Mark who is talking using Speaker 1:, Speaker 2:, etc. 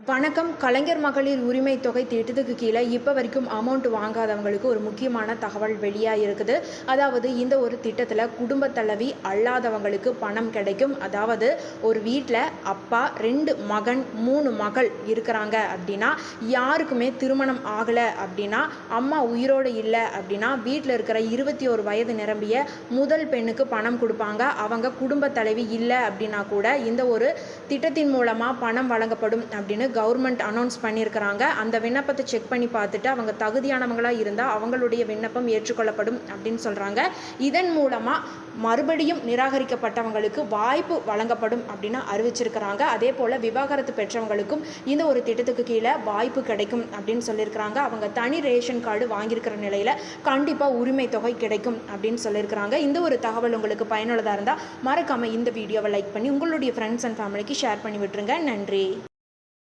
Speaker 1: வணக்கம். கலைஞர் மகளிர் உரிமை தொகை திட்டத்துக்கு கீழே இப்போ வரைக்கும் அமௌண்ட் வாங்காதவங்களுக்கு ஒரு முக்கியமான தகவல் வெளியாக இருக்குது. அதாவது இந்த ஒரு திட்டத்தில் குடும்ப தலைவி அல்லாதவங்களுக்கு பணம் கிடைக்கும். அதாவது ஒரு வீட்டில் அப்பா 2 மகன் 3 மகள் இருக்கிறாங்க அப்படின்னா, யாருக்குமே திருமணம் ஆகலை அப்படின்னா, அம்மா உயிரோடு இல்லை அப்படின்னா, வீட்டில் இருக்கிற 21 வயது நிரம்பிய முதல் பெண்ணுக்கு பணம் கொடுப்பாங்க. அவங்க குடும்ப தலைவி இல்லை அப்படின்னா கூட இந்த ஒரு திட்டத்தின் மூலமாக பணம் வழங்கப்படும் அப்படின்னு கவர்மெண்ட் அனௌன்ஸ் பண்ணியிருக்கிறாங்க. அந்த விண்ணப்பத்தை செக் பண்ணி பார்த்துட்டு அவங்க தகுதியானவங்களாக இருந்தால் அவங்களுடைய விண்ணப்பம் ஏற்றுக்கொள்ளப்படும் அப்படின்னு சொல்கிறாங்க. இதன் மூலமாக மறுபடியும் நிராகரிக்கப்பட்டவங்களுக்கு வாய்ப்பு வழங்கப்படும் அப்படின்னு அறிவிச்சிருக்கிறாங்க. அதே போல் விவாகரத்து பெற்றவங்களுக்கும் இந்த ஒரு திட்டத்துக்கு கீழே வாய்ப்பு கிடைக்கும் அப்படின்னு சொல்லியிருக்கிறாங்க. அவங்க தனி ரேஷன் கார்டு வாங்கியிருக்கிற நிலையில் கண்டிப்பாக உரிமை தொகை கிடைக்கும் அப்படின்னு சொல்லியிருக்கிறாங்க. இந்த ஒரு தகவல் உங்களுக்கு பயனுள்ளதாக இருந்தால் மறக்காமல் இந்த வீடியோவை லைக் பண்ணி உங்களுடைய ஃப்ரெண்ட்ஸ் அண்ட் ஃபேமிலிக்கு ஷேர் பண்ணி விட்டுருங்க. நன்றி.